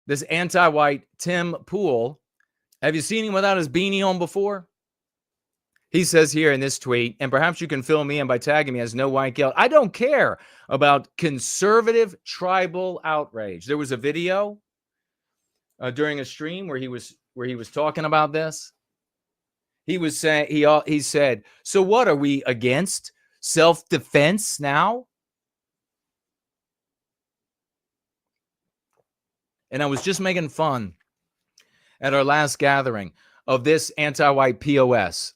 this anti-white Tim Pool. Have you seen him without his beanie on before? He says here in this tweet, and perhaps you can fill me in by tagging me as No White Guilt. I don't care about conservative tribal outrage. There was a video during a stream where he was talking about this. He was saying he said, "So what, are we against self-defense now?" And I was just making fun at our last gathering of this anti-white POS,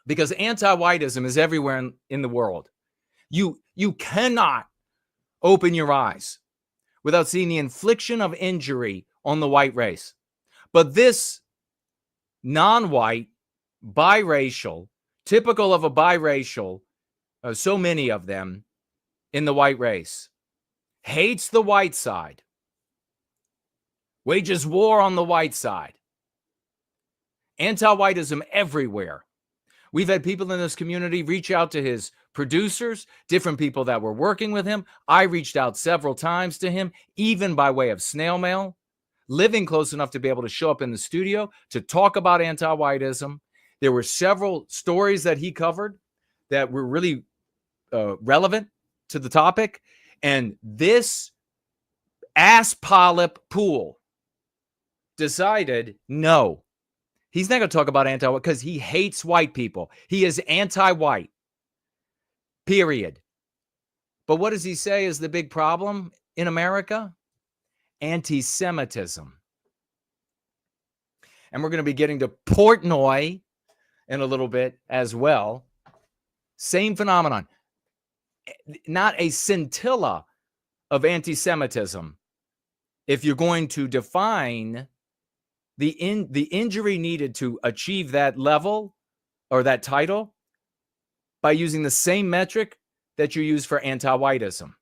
because anti-whiteism is everywhere in the world. You cannot open your eyes without seeing the infliction of injury on the white race. But this non-white, biracial, typical of a biracial, so many of them in the white race, hates the white side, wages war on the white side. Anti-whiteism everywhere. We've had people in this community reach out to his producers, different people that were working with him. I reached out several times to him, even by way of snail mail, living close enough to be able to show up in the studio to talk about anti-whiteism. There were several stories that he covered that were really relevant to the topic. And this ass polyp Pool decided, no, he's not going to talk about anti-white because he hates white people. He is anti-white, period. But what does he say is the big problem in America? Anti-Semitism. And we're going to be getting to Portnoy in a little bit as well. Same phenomenon. Not a scintilla of anti-Semitism if you're going to define the injury needed to achieve that level or that title by using the same metric that you use for anti-whiteism.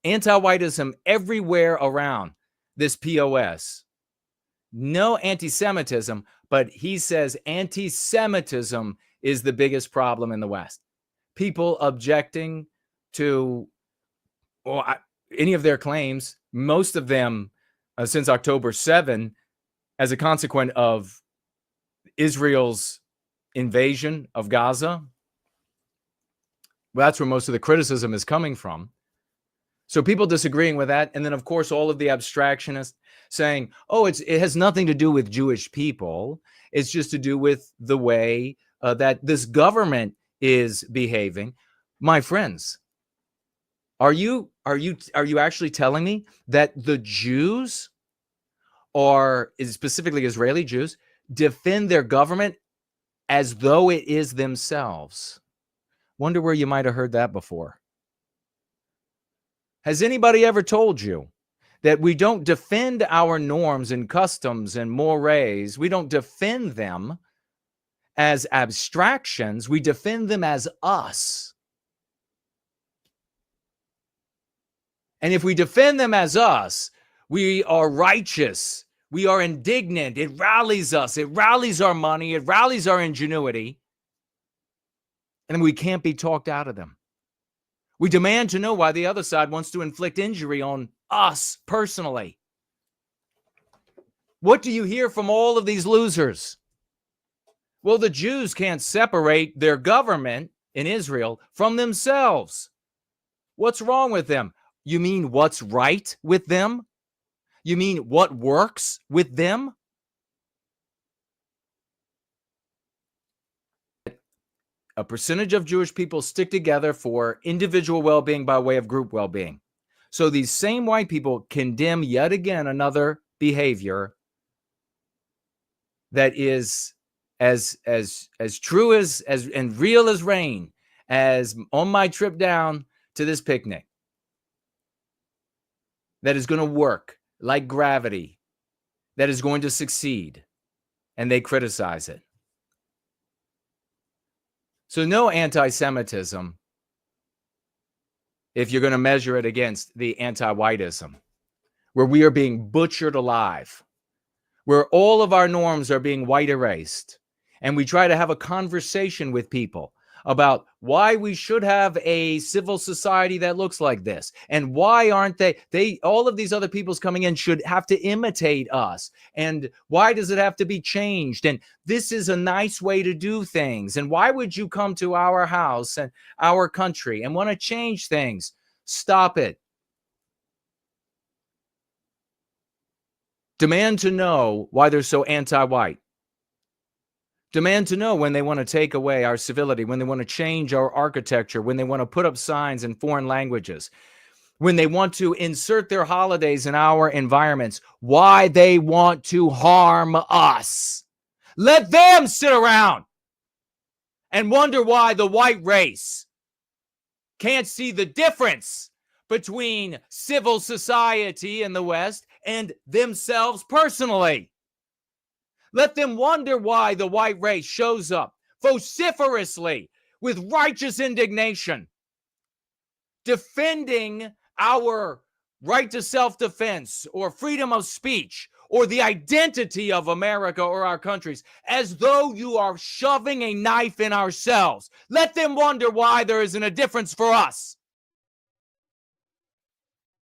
Anti-whiteism everywhere around this POS. No anti-Semitism, but he says anti-Semitism is the biggest problem in the West. People objecting to any of their claims, most of them since October 7, as a consequence of Israel's invasion of Gaza. Well, that's where most of the criticism is coming from. So people disagreeing with that. And then, of course, all of the abstractionists saying, oh, it has nothing to do with Jewish people. It's just to do with the way that this government is behaving. My friends, are you actually telling me that the Jews, or specifically Israeli Jews, defend their government as though it is themselves? Wonder where you might have heard that before. Has anybody ever told you that we don't defend our norms and customs and mores? We don't defend them as abstractions. We defend them as us. And if we defend them as us, we are righteous. We are indignant. It rallies us. It rallies our money. It rallies our ingenuity. And we can't be talked out of them. We demand to know why the other side wants to inflict injury on us personally. What do you hear from all of these losers? Well, the Jews can't separate their government in Israel from themselves. What's wrong with them? You mean what's right with them? You mean what works with them? A percentage of Jewish people stick together for individual well-being by way of group well-being. So these same white people condemn yet again another behavior that is as true as and real as rain as on my trip down to this picnic, that is going to work like gravity, that is going to succeed, and they criticize it. So no anti-Semitism if you're going to measure it against the anti-whiteism, where we are being butchered alive, where all of our norms are being white erased, and we try to have a conversation with people about why we should have a civil society that looks like this, and why aren't they all of these other people's coming in should have to imitate us, and why does it have to be changed, and this is a nice way to do things, and why would you come to our house and our country and want to change things? Stop it. Demand to know why they're so anti-white. Demand to know when they want to take away our civility, when they want to change our architecture, when they want to put up signs in foreign languages, when they want to insert their holidays in our environments, why they want to harm us. Let them sit around and wonder why the white race can't see the difference between civil society in the West and themselves personally. Let them wonder why the white race shows up vociferously with righteous indignation, defending our right to self-defense or freedom of speech or the identity of America or our countries, as though you are shoving a knife in ourselves. Let them wonder why there isn't a difference for us.